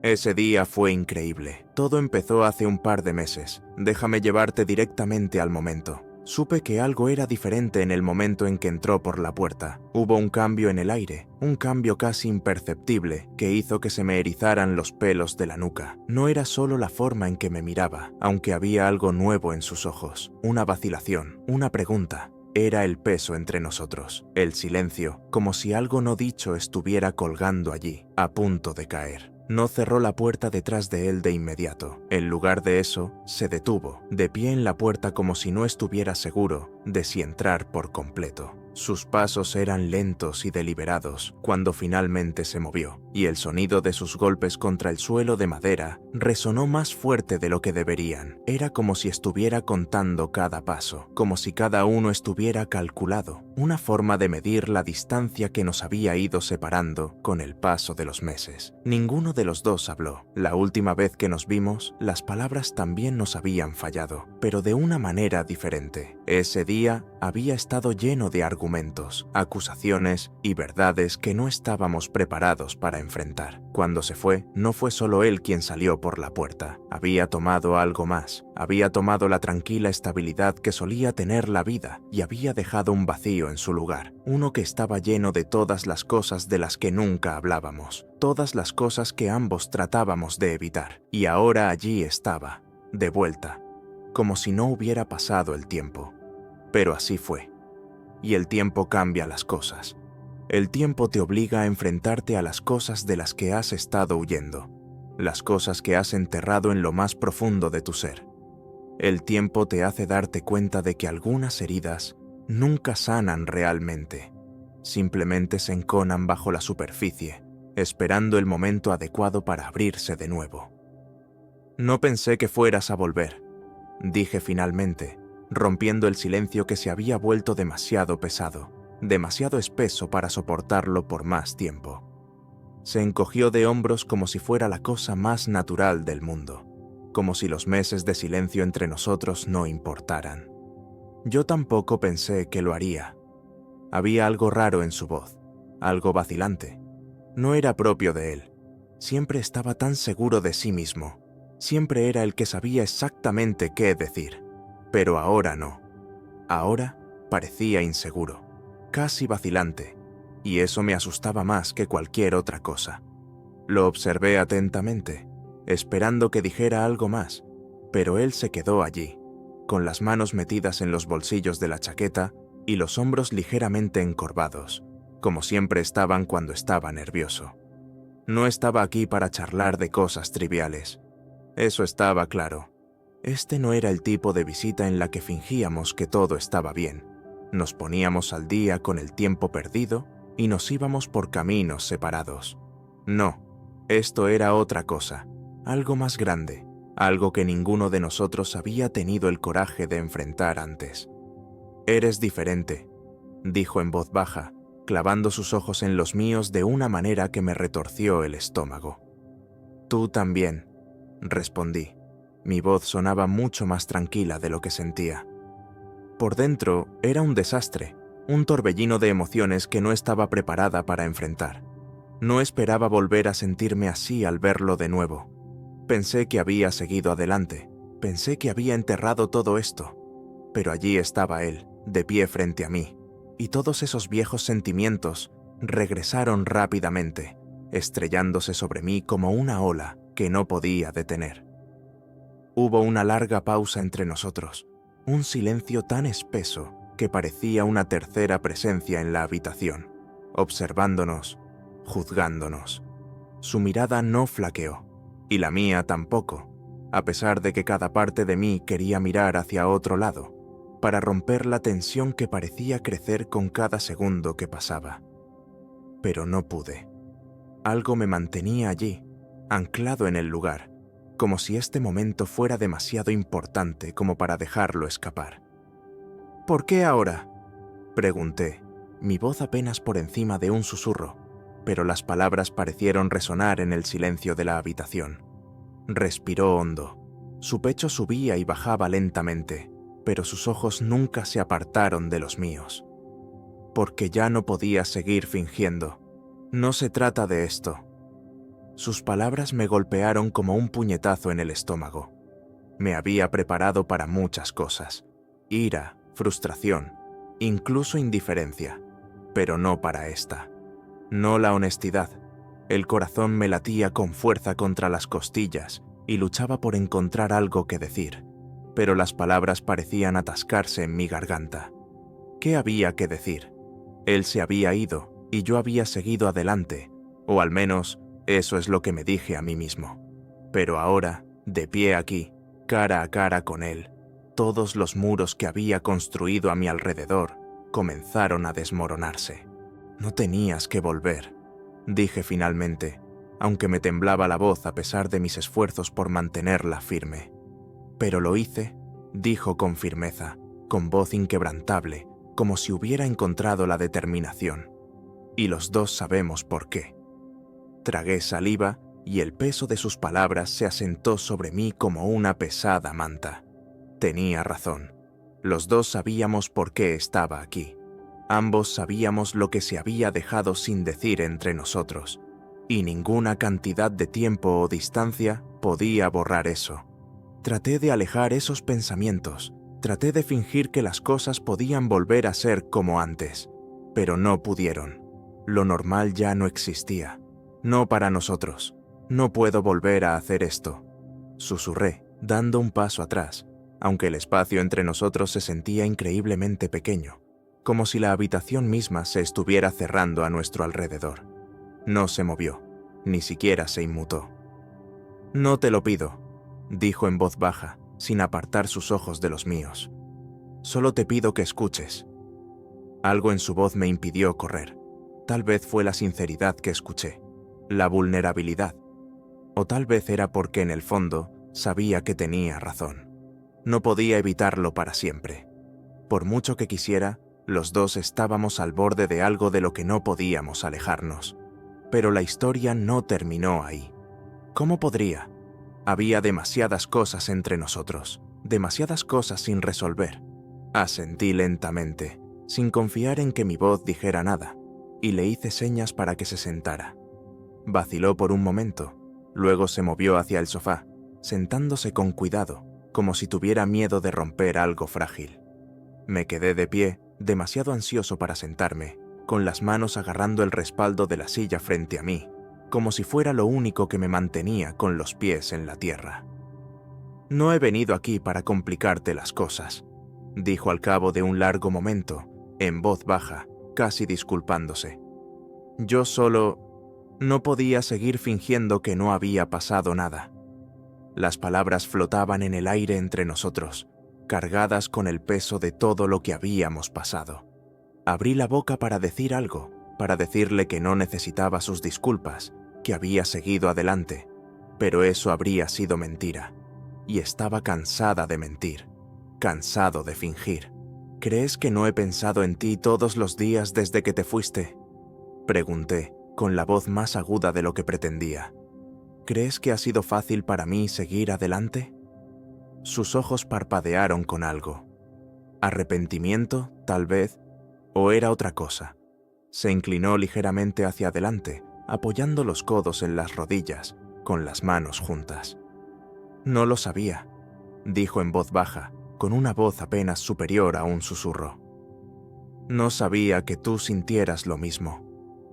Ese día fue increíble. Todo empezó hace un par de meses. Déjame llevarte directamente al momento. Supe que algo era diferente en el momento en que entró por la puerta. Hubo un cambio en el aire, un cambio casi imperceptible que hizo que se me erizaran los pelos de la nuca. No era solo la forma en que me miraba, aunque había algo nuevo en sus ojos, una vacilación, una pregunta. Era el peso entre nosotros, el silencio, como si algo no dicho estuviera colgando allí, a punto de caer. No cerró la puerta detrás de él de inmediato. En lugar de eso, se detuvo, de pie en la puerta como si no estuviera seguro de si entrar por completo. Sus pasos eran lentos y deliberados cuando finalmente se movió, y el sonido de sus golpes contra el suelo de madera resonó más fuerte de lo que deberían. Era como si estuviera contando cada paso, como si cada uno estuviera calculado, una forma de medir la distancia que nos había ido separando con el paso de los meses. Ninguno de los dos habló. La última vez que nos vimos, las palabras también nos habían fallado, pero de una manera diferente. Ese día había estado lleno de argumentos, acusaciones y verdades que no estábamos preparados para enfrentar. Cuando se fue, no fue solo él quien salió por la puerta. Había tomado algo más. Había tomado la tranquila estabilidad que solía tener la vida y había dejado un vacío en su lugar, uno que estaba lleno de todas las cosas de las que nunca hablábamos, todas las cosas que ambos tratábamos de evitar. Y ahora allí estaba, de vuelta, como si no hubiera pasado el tiempo. Pero así fue. Y el tiempo cambia las cosas. El tiempo te obliga a enfrentarte a las cosas de las que has estado huyendo, las cosas que has enterrado en lo más profundo de tu ser. El tiempo te hace darte cuenta de que algunas heridas nunca sanan realmente, simplemente se enconan bajo la superficie, esperando el momento adecuado para abrirse de nuevo. No pensé que fueras a volver, dije finalmente, rompiendo el silencio que se había vuelto demasiado pesado, demasiado espeso para soportarlo por más tiempo. Se encogió de hombros como si fuera la cosa más natural del mundo, como si los meses de silencio entre nosotros no importaran. Yo tampoco pensé que lo haría. Había algo raro en su voz, algo vacilante. No era propio de él. Siempre estaba tan seguro de sí mismo. Siempre era el que sabía exactamente qué decir. Pero ahora no. Ahora parecía inseguro, casi vacilante, y eso me asustaba más que cualquier otra cosa. Lo observé atentamente, esperando que dijera algo más, pero él se quedó allí, con las manos metidas en los bolsillos de la chaqueta y los hombros ligeramente encorvados, como siempre estaban cuando estaba nervioso. No estaba aquí para charlar de cosas triviales. Eso estaba claro. Este no era el tipo de visita en la que fingíamos que todo estaba bien. Nos poníamos al día con el tiempo perdido y nos íbamos por caminos separados. No, esto era otra cosa, algo más grande, algo que ninguno de nosotros había tenido el coraje de enfrentar antes. «Eres diferente», dijo en voz baja, clavando sus ojos en los míos de una manera que me retorció el estómago. «Tú también», respondí. Mi voz sonaba mucho más tranquila de lo que sentía. Por dentro era un desastre, un torbellino de emociones que no estaba preparada para enfrentar. No esperaba volver a sentirme así al verlo de nuevo. Pensé que había seguido adelante, pensé que había enterrado todo esto, pero allí estaba él, de pie frente a mí, y todos esos viejos sentimientos regresaron rápidamente, estrellándose sobre mí como una ola que no podía detener. Hubo una larga pausa entre nosotros, un silencio tan espeso que parecía una tercera presencia en la habitación, observándonos, juzgándonos. Su mirada no flaqueó, y la mía tampoco, a pesar de que cada parte de mí quería mirar hacia otro lado, para romper la tensión que parecía crecer con cada segundo que pasaba. Pero no pude. Algo me mantenía allí, anclado en el lugar, como si este momento fuera demasiado importante como para dejarlo escapar. «¿Por qué ahora?», pregunté, mi voz apenas por encima de un susurro, pero las palabras parecieron resonar en el silencio de la habitación. Respiró hondo. Su pecho subía y bajaba lentamente, pero sus ojos nunca se apartaron de los míos. «Porque ya no podía seguir fingiendo. No se trata de esto». Sus palabras me golpearon como un puñetazo en el estómago. Me había preparado para muchas cosas: ira, frustración, incluso indiferencia, pero no para esta. No la honestidad. El corazón me latía con fuerza contra las costillas y luchaba por encontrar algo que decir, pero las palabras parecían atascarse en mi garganta. ¿Qué había que decir? Él se había ido y yo había seguido adelante, o al menos eso es lo que me dije a mí mismo. Pero ahora, de pie aquí, cara a cara con él, todos los muros que había construido a mi alrededor comenzaron a desmoronarse. No tenías que volver, dije finalmente, aunque me temblaba la voz a pesar de mis esfuerzos por mantenerla firme. Pero lo hice, dijo con firmeza, con voz inquebrantable, como si hubiera encontrado la determinación. Y los dos sabemos por qué. Tragué saliva y el peso de sus palabras se asentó sobre mí como una pesada manta. Tenía razón. Los dos sabíamos por qué estaba aquí. Ambos sabíamos lo que se había dejado sin decir entre nosotros, y ninguna cantidad de tiempo o distancia podía borrar eso. Traté de alejar esos pensamientos, traté de fingir que las cosas podían volver a ser como antes, pero no pudieron. Lo normal ya no existía. No para nosotros. No puedo volver a hacer esto, susurré, dando un paso atrás, aunque el espacio entre nosotros se sentía increíblemente pequeño, como si la habitación misma se estuviera cerrando a nuestro alrededor. No se movió, ni siquiera se inmutó. «No te lo pido», dijo en voz baja, sin apartar sus ojos de los míos. «Solo te pido que escuches». Algo en su voz me impidió correr. Tal vez fue la sinceridad que escuché, la vulnerabilidad. O tal vez era porque en el fondo sabía que tenía razón. No podía evitarlo para siempre. Por mucho que quisiera, los dos estábamos al borde de algo de lo que no podíamos alejarnos. Pero la historia no terminó ahí. ¿Cómo podría? Había demasiadas cosas entre nosotros, demasiadas cosas sin resolver. Asentí lentamente, sin confiar en que mi voz dijera nada, y le hice señas para que se sentara. Vaciló por un momento, luego se movió hacia el sofá, sentándose con cuidado, como si tuviera miedo de romper algo frágil. Me quedé de pie, demasiado ansioso para sentarme, con las manos agarrando el respaldo de la silla frente a mí, como si fuera lo único que me mantenía con los pies en la tierra. «No he venido aquí para complicarte las cosas», dijo al cabo de un largo momento, en voz baja, casi disculpándose. «Yo solo no podía seguir fingiendo que no había pasado nada». Las palabras flotaban en el aire entre nosotros, cargadas con el peso de todo lo que habíamos pasado. Abrí la boca para decir algo, para decirle que no necesitaba sus disculpas, que había seguido adelante, pero eso habría sido mentira. Y estaba cansada de mentir, cansado de fingir. «¿Crees que no he pensado en ti todos los días desde que te fuiste?», pregunté, con la voz más aguda de lo que pretendía. «¿Crees que ha sido fácil para mí seguir adelante?». Sus ojos parpadearon con algo. ¿Arrepentimiento, tal vez? ¿O era otra cosa? Se inclinó ligeramente hacia adelante, apoyando los codos en las rodillas, con las manos juntas. «No lo sabía», dijo en voz baja, con una voz apenas superior a un susurro. «No sabía que tú sintieras lo mismo».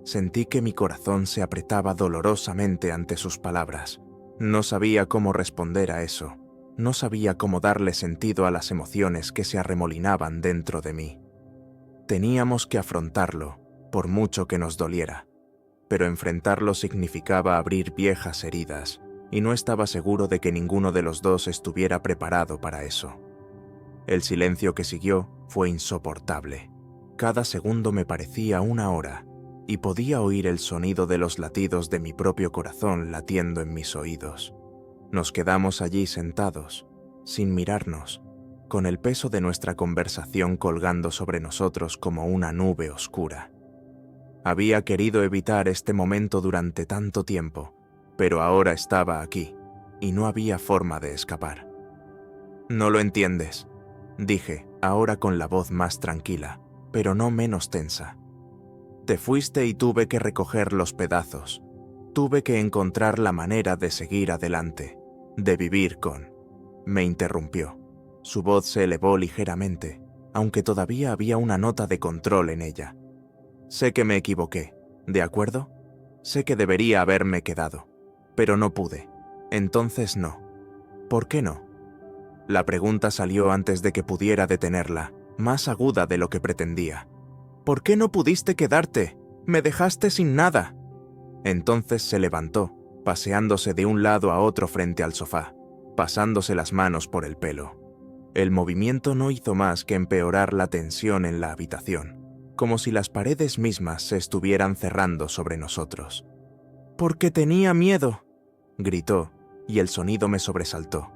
Sentí que mi corazón se apretaba dolorosamente ante sus palabras. No sabía cómo responder a eso. No sabía cómo darle sentido a las emociones que se arremolinaban dentro de mí. Teníamos que afrontarlo, por mucho que nos doliera. Pero enfrentarlo significaba abrir viejas heridas, y no estaba seguro de que ninguno de los dos estuviera preparado para eso. El silencio que siguió fue insoportable. Cada segundo me parecía una hora, y podía oír el sonido de los latidos de mi propio corazón latiendo en mis oídos. Nos quedamos allí sentados, sin mirarnos, con el peso de nuestra conversación colgando sobre nosotros como una nube oscura. Había querido evitar este momento durante tanto tiempo, pero ahora estaba aquí, y no había forma de escapar. «No lo entiendes», dije, ahora con la voz más tranquila, pero no menos tensa. «Te fuiste y tuve que recoger los pedazos. Tuve que encontrar la manera de seguir adelante, de vivir con... Me interrumpió. Su voz se elevó ligeramente, aunque todavía había una nota de control en ella. Sé que me equivoqué, ¿de acuerdo? Sé que debería haberme quedado, pero no pude. Entonces no. ¿Por qué no? La pregunta salió antes de que pudiera detenerla, más aguda de lo que pretendía. ¿Por qué no pudiste quedarte? Me dejaste sin nada. Entonces se levantó, paseándose de un lado a otro frente al sofá, pasándose las manos por el pelo. El movimiento no hizo más que empeorar la tensión en la habitación, como si las paredes mismas se estuvieran cerrando sobre nosotros. «Porque tenía miedo», gritó, y el sonido me sobresaltó.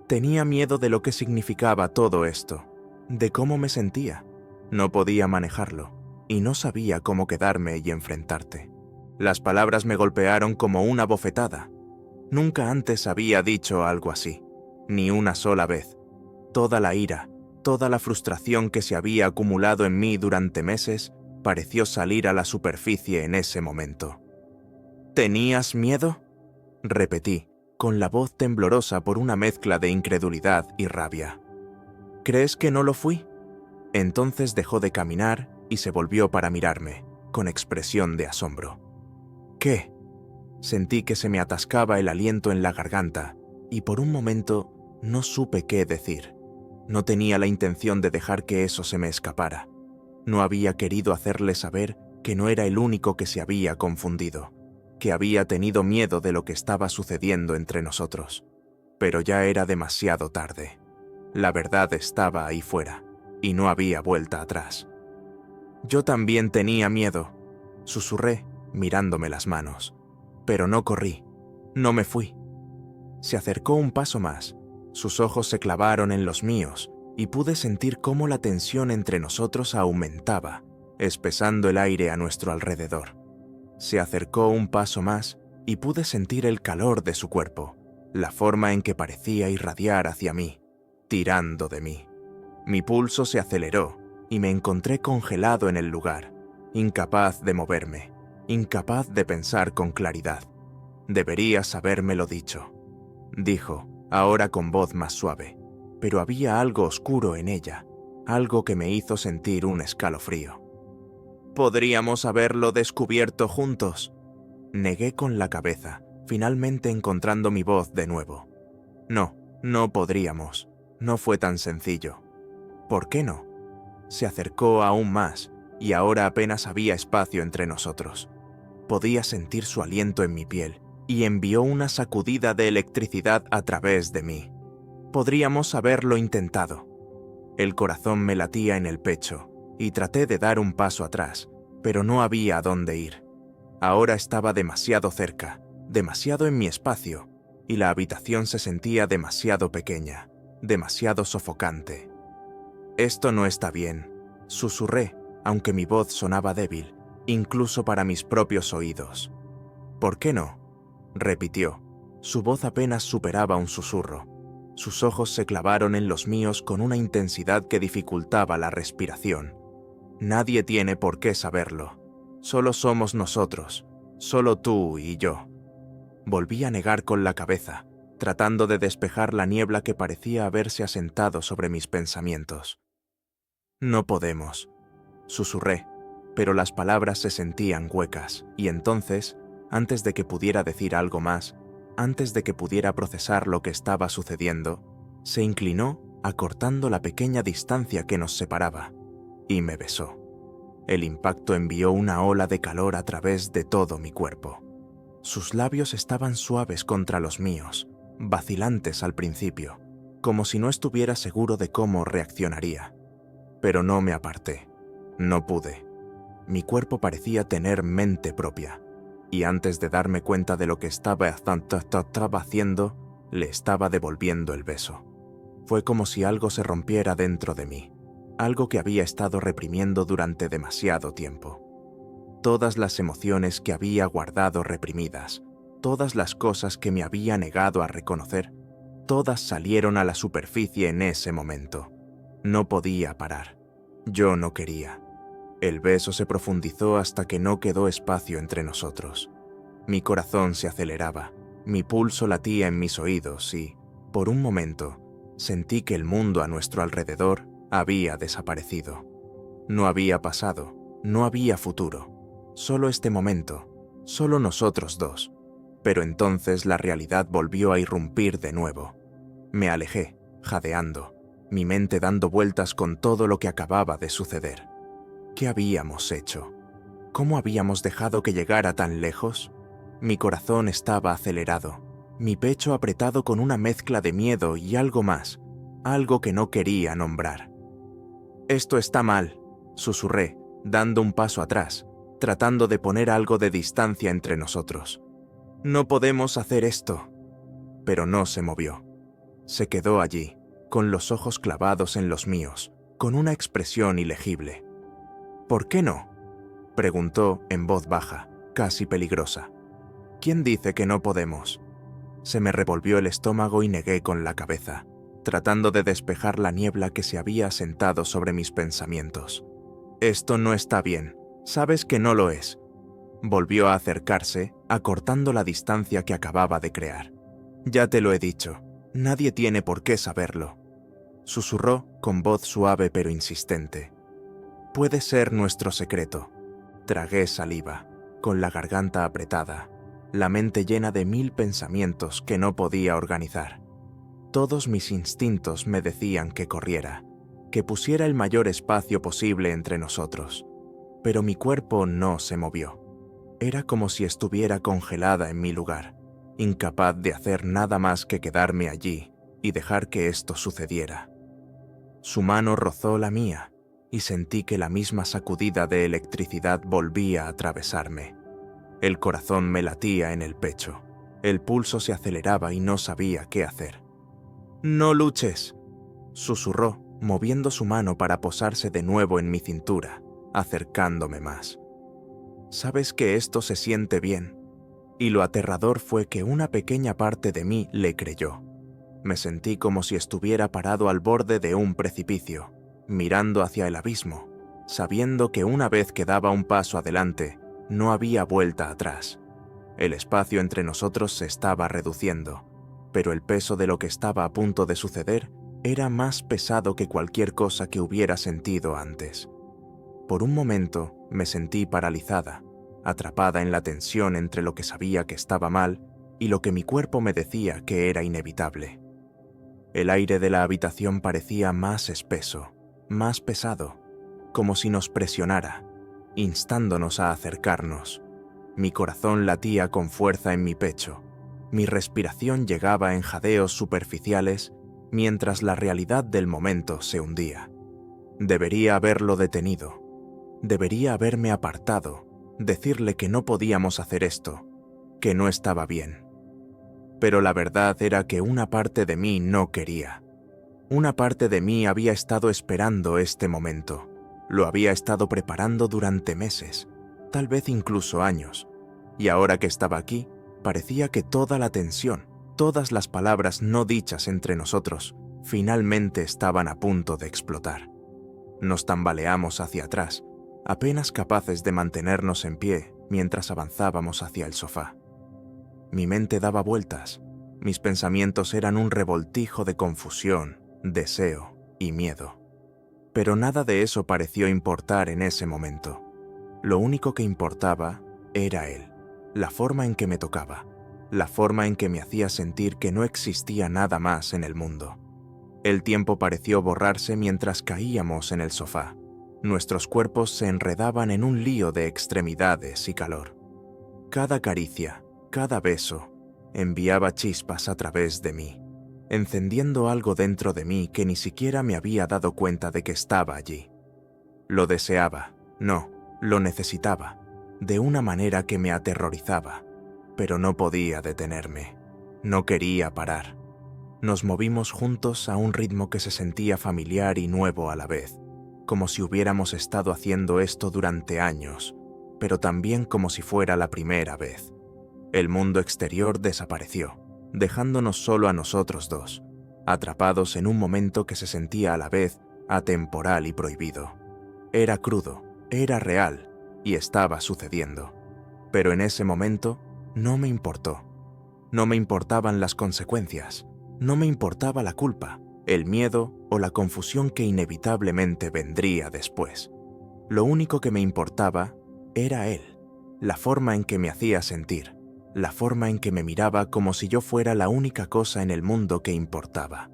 Tenía miedo de lo que significaba todo esto, de cómo me sentía. No podía manejarlo, y no sabía cómo quedarme y enfrentarte. Las palabras me golpearon como una bofetada. Nunca antes había dicho algo así, ni una sola vez. Toda la ira, toda la frustración que se había acumulado en mí durante meses, pareció salir a la superficie en ese momento. ¿Tenías miedo?, repetí, con la voz temblorosa por una mezcla de incredulidad y rabia. ¿Crees que no lo fui? Entonces dejó de caminar y se volvió para mirarme, con expresión de asombro. ¿Qué? Sentí que se me atascaba el aliento en la garganta, y por un momento no supe qué decir. No tenía la intención de dejar que eso se me escapara. No había querido hacerle saber que no era el único que se había confundido, que había tenido miedo de lo que estaba sucediendo entre nosotros. Pero ya era demasiado tarde. La verdad estaba ahí fuera, y no había vuelta atrás. Yo también tenía miedo, susurré, mirándome las manos. Pero no corrí, no me fui. Se acercó un paso más, sus ojos se clavaron en los míos, y pude sentir cómo la tensión entre nosotros aumentaba, espesando el aire a nuestro alrededor. Se acercó un paso más y pude sentir el calor de su cuerpo, la forma en que parecía irradiar hacia mí, tirando de mí. Mi pulso se aceleró y me encontré congelado en el lugar, incapaz de moverme, incapaz de pensar con claridad. Deberías habérmelo dicho, dijo, ahora con voz más suave, pero había algo oscuro en ella, algo que me hizo sentir un escalofrío. «Podríamos haberlo descubierto juntos», negué con la cabeza, finalmente encontrando mi voz de nuevo. No, no podríamos. No fue tan sencillo. ¿Por qué no? Se acercó aún más, y ahora apenas había espacio entre nosotros. Podía sentir su aliento en mi piel, y envió una sacudida de electricidad a través de mí. Podríamos haberlo intentado. El corazón me latía en el pecho, y traté de dar un paso atrás, pero no había a dónde ir. Ahora estaba demasiado cerca, demasiado en mi espacio, y la habitación se sentía demasiado pequeña, demasiado sofocante. «Esto no está bien», susurré, aunque mi voz sonaba débil, incluso para mis propios oídos. «¿Por qué no?», repitió. Su voz apenas superaba un susurro. Sus ojos se clavaron en los míos con una intensidad que dificultaba la respiración. «Nadie tiene por qué saberlo. Solo somos nosotros, solo tú y yo». Volví a negar con la cabeza, tratando de despejar la niebla que parecía haberse asentado sobre mis pensamientos. «No podemos», susurré, pero las palabras se sentían huecas, y entonces, antes de que pudiera decir algo más, antes de que pudiera procesar lo que estaba sucediendo, se inclinó, acortando la pequeña distancia que nos separaba, y me besó. El impacto envió una ola de calor a través de todo mi cuerpo. Sus labios estaban suaves contra los míos, vacilantes al principio, como si no estuviera seguro de cómo reaccionaría. Pero no me aparté. No pude. Mi cuerpo parecía tener mente propia, y antes de darme cuenta de lo que estaba haciendo, le estaba devolviendo el beso. Fue como si algo se rompiera dentro de mí, algo que había estado reprimiendo durante demasiado tiempo. Todas las emociones que había guardado reprimidas, todas las cosas que me había negado a reconocer, todas salieron a la superficie en ese momento. No podía parar. Yo no quería. El beso se profundizó hasta que no quedó espacio entre nosotros. Mi corazón se aceleraba, mi pulso latía en mis oídos y, por un momento, sentí que el mundo a nuestro alrededor había desaparecido. No había pasado, no había futuro, solo este momento, solo nosotros dos. Pero entonces la realidad volvió a irrumpir de nuevo. Me alejé, jadeando, mi mente dando vueltas con todo lo que acababa de suceder. ¿Qué habíamos hecho? ¿Cómo habíamos dejado que llegara tan lejos? Mi corazón estaba acelerado, mi pecho apretado con una mezcla de miedo y algo más, algo que no quería nombrar. «Esto está mal», susurré, dando un paso atrás, tratando de poner algo de distancia entre nosotros. «No podemos hacer esto». Pero no se movió. Se quedó allí, con los ojos clavados en los míos, con una expresión ilegible. «¿Por qué no?», preguntó en voz baja, casi peligrosa. «¿Quién dice que no podemos?». Se me revolvió el estómago y negué con la cabeza, tratando de despejar la niebla que se había asentado sobre mis pensamientos. «Esto no está bien, sabes que no lo es». Volvió a acercarse, acortando la distancia que acababa de crear. «Ya te lo he dicho, nadie tiene por qué saberlo», susurró con voz suave pero insistente. «Puede ser nuestro secreto». Tragué saliva, con la garganta apretada, la mente llena de 1000 pensamientos que no podía organizar. Todos mis instintos me decían que corriera, que pusiera el mayor espacio posible entre nosotros. Pero mi cuerpo no se movió. Era como si estuviera congelada en mi lugar, incapaz de hacer nada más que quedarme allí y dejar que esto sucediera. Su mano rozó la mía y sentí que la misma sacudida de electricidad volvía a atravesarme. El corazón me latía en el pecho, el pulso se aceleraba y no sabía qué hacer. «No luches», susurró, moviendo su mano para posarse de nuevo en mi cintura, acercándome más. «Sabes que esto se siente bien». Y lo aterrador fue que una pequeña parte de mí le creyó. Me sentí como si estuviera parado al borde de un precipicio, mirando hacia el abismo, sabiendo que una vez que daba un paso adelante, no había vuelta atrás. El espacio entre nosotros se estaba reduciendo, pero el peso de lo que estaba a punto de suceder era más pesado que cualquier cosa que hubiera sentido antes. Por un momento me sentí paralizada, atrapada en la tensión entre lo que sabía que estaba mal y lo que mi cuerpo me decía que era inevitable. El aire de la habitación parecía más espeso, más pesado, como si nos presionara, instándonos a acercarnos. Mi corazón latía con fuerza en mi pecho, mi respiración llegaba en jadeos superficiales mientras la realidad del momento se hundía. Debería haberlo detenido, debería haberme apartado, decirle que no podíamos hacer esto, que no estaba bien. Pero la verdad era que una parte de mí no quería. Una parte de mí había estado esperando este momento. Lo había estado preparando durante meses, tal vez incluso años. Y ahora que estaba aquí, parecía que toda la tensión, todas las palabras no dichas entre nosotros, finalmente estaban a punto de explotar. Nos tambaleamos hacia atrás, apenas capaces de mantenernos en pie mientras avanzábamos hacia el sofá. Mi mente daba vueltas, mis pensamientos eran un revoltijo de confusión, deseo y miedo. Pero nada de eso pareció importar en ese momento. Lo único que importaba era él, la forma en que me tocaba, la forma en que me hacía sentir que no existía nada más en el mundo. El tiempo pareció borrarse mientras caíamos en el sofá. Nuestros cuerpos se enredaban en un lío de extremidades y calor. Cada caricia, cada beso, enviaba chispas a través de mí, encendiendo algo dentro de mí que ni siquiera me había dado cuenta de que estaba allí. Lo deseaba, no, lo necesitaba, de una manera que me aterrorizaba, pero no podía detenerme. No quería parar. Nos movimos juntos a un ritmo que se sentía familiar y nuevo a la vez, como si hubiéramos estado haciendo esto durante años, pero también como si fuera la primera vez. El mundo exterior desapareció, dejándonos solo a nosotros dos, atrapados en un momento que se sentía a la vez atemporal y prohibido. Era crudo, era real y estaba sucediendo. Pero en ese momento No me importó. No me importaban las consecuencias. No me importaba la culpa, el miedo o la confusión que inevitablemente vendría después. Lo único que me importaba era él, la forma en que me hacía sentir, la forma en que me miraba como si yo fuera la única cosa en el mundo que importaba.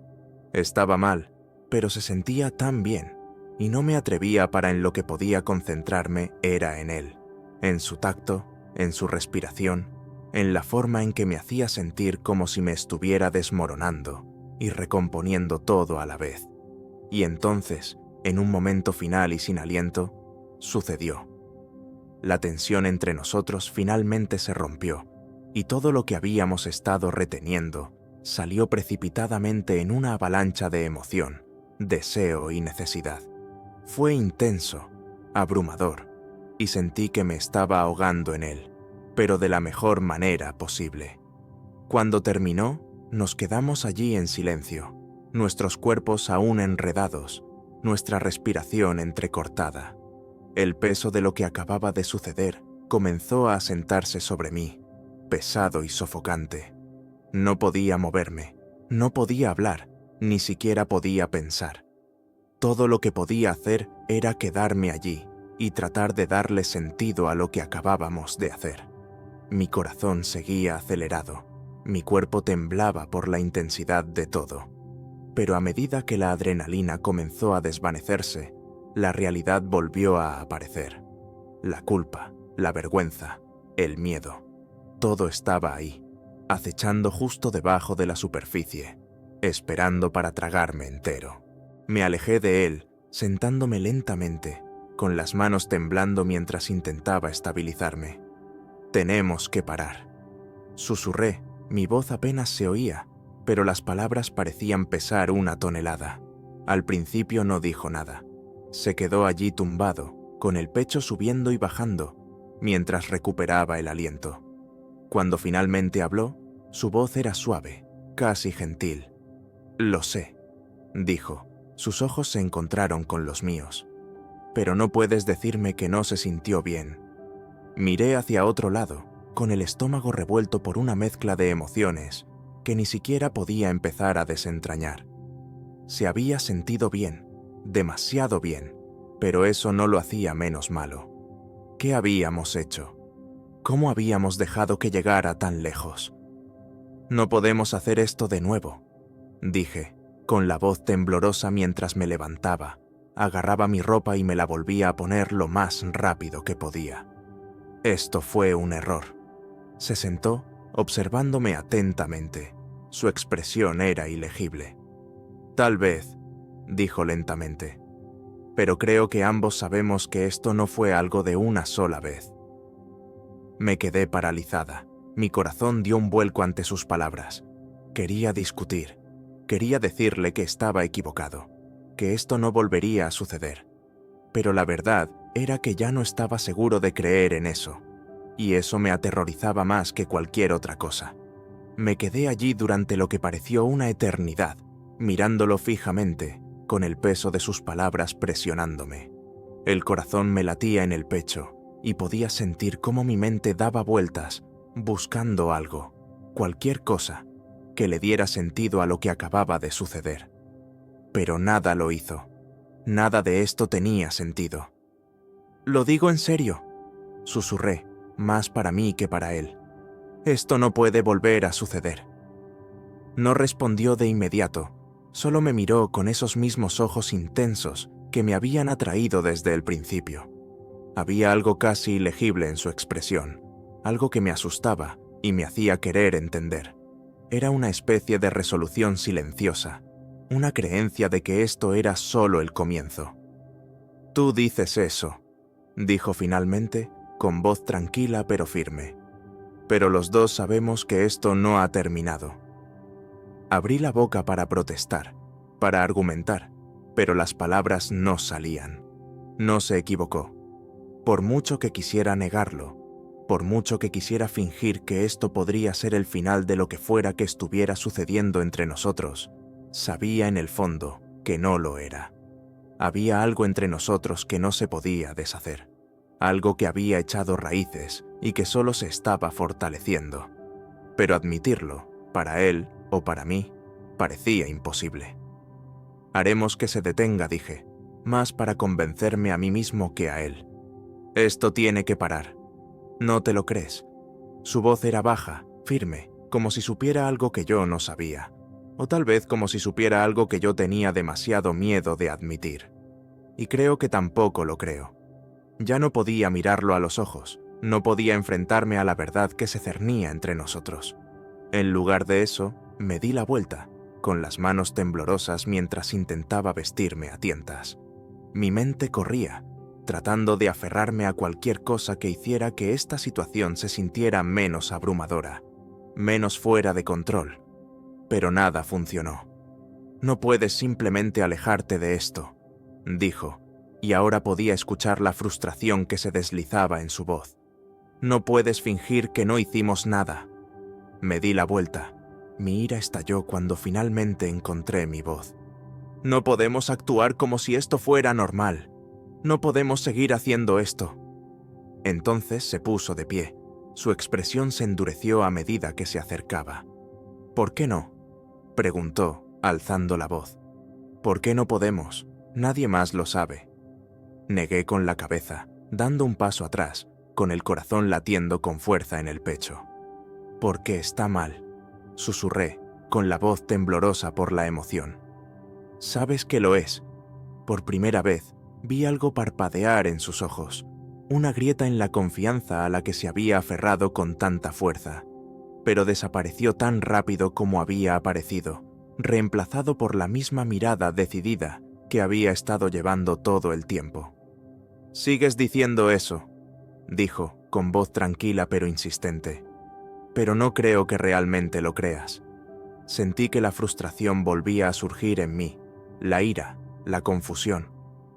Estaba mal, pero se sentía tan bien, y no me atrevía para en lo que podía concentrarme era en él, en su tacto, en su respiración, en la forma en que me hacía sentir como si me estuviera desmoronando y recomponiendo todo a la vez. Y entonces, en un momento final y sin aliento, sucedió. La tensión entre nosotros finalmente se rompió, y todo lo que habíamos estado reteniendo salió precipitadamente en una avalancha de emoción, deseo y necesidad. Fue intenso, abrumador, y sentí que me estaba ahogando en él, pero de la mejor manera posible. Cuando terminó, nos quedamos allí en silencio, nuestros cuerpos aún enredados, nuestra respiración entrecortada. El peso de lo que acababa de suceder comenzó a asentarse sobre mí, pesado y sofocante. No podía moverme, no podía hablar, ni siquiera podía pensar. Todo lo que podía hacer era quedarme allí y tratar de darle sentido a lo que acabábamos de hacer. Mi corazón seguía acelerado, mi cuerpo temblaba por la intensidad de todo. Pero a medida que la adrenalina comenzó a desvanecerse, la realidad volvió a aparecer. La culpa, la vergüenza, el miedo. Todo estaba ahí, acechando justo debajo de la superficie, esperando para tragarme entero. Me alejé de él, sentándome lentamente, con las manos temblando mientras intentaba estabilizarme. «Tenemos que parar», susurré, mi voz apenas se oía, pero las palabras parecían pesar una tonelada. Al principio no dijo nada. Se quedó allí tumbado, con el pecho subiendo y bajando, mientras recuperaba el aliento. Cuando finalmente habló, su voz era suave, casi gentil. «Lo sé», dijo. Sus ojos se encontraron con los míos. «Pero no puedes decirme que no se sintió bien». Miré hacia otro lado, con el estómago revuelto por una mezcla de emociones que ni siquiera podía empezar a desentrañar. Se había sentido bien, demasiado bien, pero eso no lo hacía menos malo. ¿Qué habíamos hecho? ¿Cómo habíamos dejado que llegara tan lejos? «No podemos hacer esto de nuevo», dije, con la voz temblorosa mientras me levantaba, agarraba mi ropa y me la volvía a poner lo más rápido que podía. Esto fue un error. Se sentó, observándome atentamente. Su expresión era ilegible. «Tal vez», dijo lentamente, «pero creo que ambos sabemos que esto no fue algo de una sola vez». Me quedé paralizada. Mi corazón dio un vuelco ante sus palabras. Quería discutir. Quería decirle que estaba equivocado, que esto no volvería a suceder. Pero la verdad era que ya no estaba seguro de creer en eso, y eso me aterrorizaba más que cualquier otra cosa. Me quedé allí durante lo que pareció una eternidad, mirándolo fijamente, con el peso de sus palabras presionándome. El corazón me latía en el pecho, y podía sentir cómo mi mente daba vueltas, buscando algo, cualquier cosa, que le diera sentido a lo que acababa de suceder. Pero nada lo hizo. Nada de esto tenía sentido. «Lo digo en serio», susurré, más para mí que para él. «Esto no puede volver a suceder». No respondió de inmediato, solo me miró con esos mismos ojos intensos que me habían atraído desde el principio. Había algo casi ilegible en su expresión, algo que me asustaba y me hacía querer entender. Era una especie de resolución silenciosa, una creencia de que esto era solo el comienzo. «Tú dices eso», dijo finalmente, con voz tranquila pero firme. «Pero los dos sabemos que esto no ha terminado». Abrí la boca para protestar, para argumentar, pero las palabras no salían. No se equivocó. Por mucho que quisiera negarlo, por mucho que quisiera fingir que esto podría ser el final de lo que fuera que estuviera sucediendo entre nosotros, sabía en el fondo que no lo era. Había algo entre nosotros que no se podía deshacer. algo que había echado raíces y que solo se estaba fortaleciendo. Pero admitirlo, para él o para mí, parecía imposible. Haremos que se detenga, dije, más para convencerme a mí mismo que a él. Esto tiene que parar. ¿No te lo crees? Su voz era baja, firme, como si supiera algo que yo no sabía, o tal vez como si supiera algo que yo tenía demasiado miedo de admitir. Y creo que tampoco lo creo. Ya no podía mirarlo a los ojos, no podía enfrentarme a la verdad que se cernía entre nosotros. En lugar de eso, me di la vuelta, con las manos temblorosas mientras intentaba vestirme a tientas. Mi mente corría, tratando de aferrarme a cualquier cosa que hiciera que esta situación se sintiera menos abrumadora, menos fuera de control. Pero nada funcionó. No puedes simplemente alejarte de esto, dijo, y ahora podía escuchar la frustración que se deslizaba en su voz. No puedes fingir que no hicimos nada. Me di la vuelta. Mi ira estalló cuando finalmente encontré mi voz. No podemos actuar como si esto fuera normal. No podemos seguir haciendo esto. Entonces se puso de pie. Su expresión se endureció a medida que se acercaba. ¿Por qué no?, preguntó, alzando la voz. ¿Por qué no podemos? Nadie más lo sabe. Negué con la cabeza, dando un paso atrás, con el corazón latiendo con fuerza en el pecho. «Porque está mal», susurré, con la voz temblorosa por la emoción. «Sabes que lo es». Por primera vez, vi algo parpadear en sus ojos, una grieta en la confianza a la que se había aferrado con tanta fuerza, pero desapareció tan rápido como había aparecido, reemplazado por la misma mirada decidida que había estado llevando todo el tiempo. «Sigues diciendo eso», dijo, con voz tranquila pero insistente. «Pero no creo que realmente lo creas». Sentí que la frustración volvía a surgir en mí, la ira, la confusión.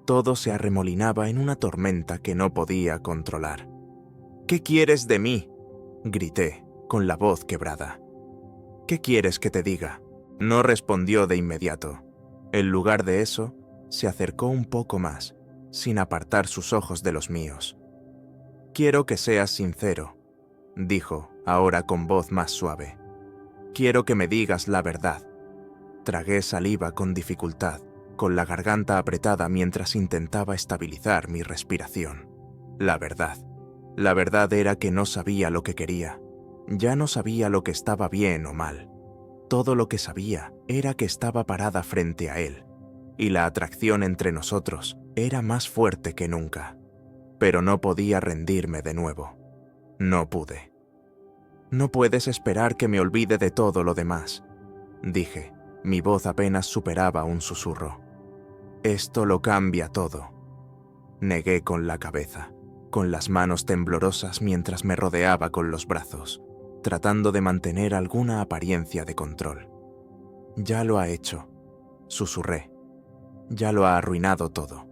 Todo se arremolinaba en una tormenta que no podía controlar. «¿Qué quieres de mí?», grité, con la voz quebrada. «¿Qué quieres que te diga?». No respondió de inmediato. En lugar de eso, se acercó un poco más, sin apartar sus ojos de los míos. «Quiero que seas sincero», dijo, ahora con voz más suave. «Quiero que me digas la verdad». Tragué saliva con dificultad, con la garganta apretada mientras intentaba estabilizar mi respiración. La verdad era que no sabía lo que quería. Ya no sabía lo que estaba bien o mal. Todo lo que sabía era que estaba parada frente a él, y la atracción entre nosotros era más fuerte que nunca. Pero no podía rendirme de nuevo. No pude. «No puedes esperar que me olvide de todo lo demás», dije. Mi voz apenas superaba un susurro. «Esto lo cambia todo». Negué con la cabeza, con las manos temblorosas mientras me rodeaba con los brazos, tratando de mantener alguna apariencia de control. «Ya lo ha hecho», susurré. «Ya lo ha arruinado todo».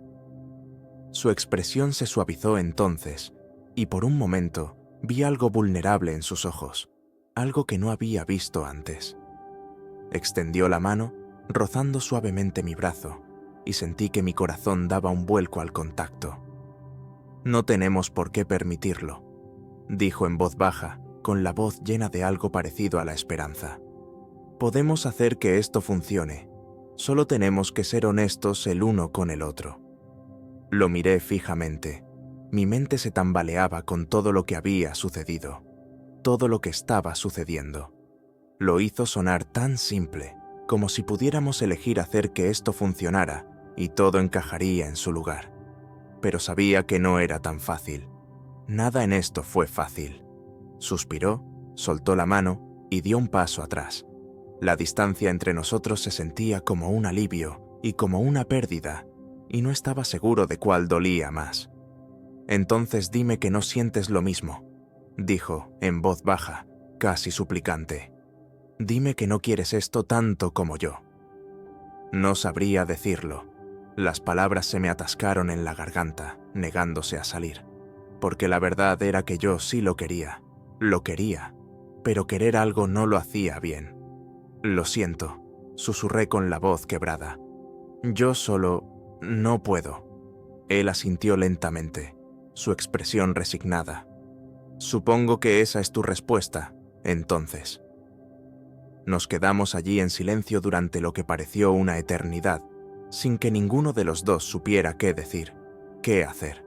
Su expresión se suavizó entonces, y por un momento vi algo vulnerable en sus ojos, algo que no había visto antes. Extendió la mano, rozando suavemente mi brazo, y sentí que mi corazón daba un vuelco al contacto. «No tenemos por qué permitirlo», dijo en voz baja, con la voz llena de algo parecido a la esperanza. «Podemos hacer que esto funcione. Solo tenemos que ser honestos el uno con el otro». Lo miré fijamente. Mi mente se tambaleaba con todo lo que había sucedido, todo lo que estaba sucediendo. Lo hizo sonar tan simple, como si pudiéramos elegir hacer que esto funcionara y todo encajaría en su lugar. Pero sabía que no era tan fácil. Nada en esto fue fácil. Suspiró, soltó la mano y dio un paso atrás. La distancia entre nosotros se sentía como un alivio y como una pérdida, y no estaba seguro de cuál dolía más. «Entonces dime que no sientes lo mismo», dijo, en voz baja, casi suplicante. «Dime que no quieres esto tanto como yo». No sabría decirlo. Las palabras se me atascaron en la garganta, negándose a salir. Porque la verdad era que yo sí lo quería, pero querer algo no lo hacía bien. «Lo siento», susurré con la voz quebrada. «Yo solo no puedo». Él asintió lentamente. su expresión resignada. Supongo que esa es tu respuesta, entonces. Nos quedamos allí en silencio durante lo que pareció una eternidad, sin que ninguno de los dos supiera qué decir, qué hacer.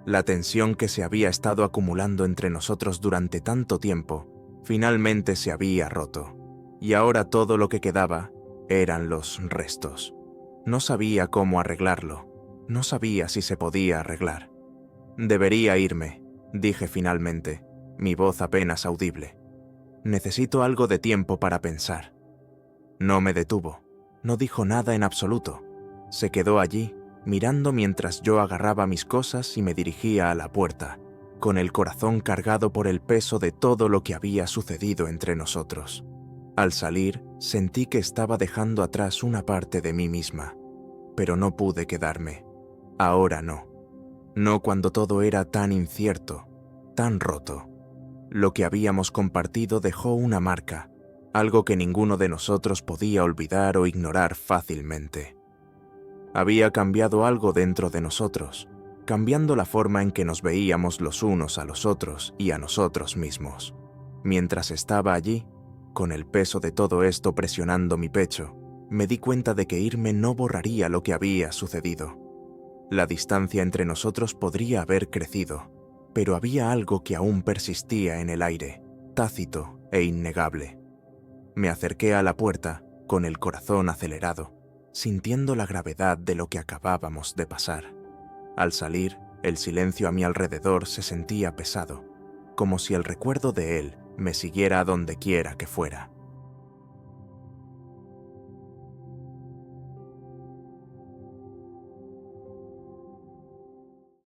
La tensión que se había estado acumulando entre nosotros durante tanto tiempo, finalmente se había roto, y ahora todo lo que quedaba eran los restos. No sabía cómo arreglarlo, no sabía si se podía arreglar. Debería irme, dije finalmente, mi voz apenas audible. Necesito algo de tiempo para pensar. No me detuvo, no dijo nada en absoluto. Se quedó allí, mirando mientras yo agarraba mis cosas y me dirigía a la puerta, con el corazón cargado por el peso de todo lo que había sucedido entre nosotros. Al salir, sentí que estaba dejando atrás una parte de mí misma, pero no pude quedarme. Ahora no. No cuando todo era tan incierto, tan roto. Lo que habíamos compartido dejó una marca, algo que ninguno de nosotros podía olvidar o ignorar fácilmente. Había cambiado algo dentro de nosotros, cambiando la forma en que nos veíamos los unos a los otros y a nosotros mismos. Mientras estaba allí, con el peso de todo esto presionando mi pecho, me di cuenta de que irme no borraría lo que había sucedido. La distancia entre nosotros podría haber crecido, pero había algo que aún persistía en el aire, tácito e innegable. Me acerqué a la puerta, con el corazón acelerado, sintiendo la gravedad de lo que acabábamos de pasar. Al salir, el silencio a mi alrededor se sentía pesado, como si el recuerdo de él me siguiera a donde quiera que fuera.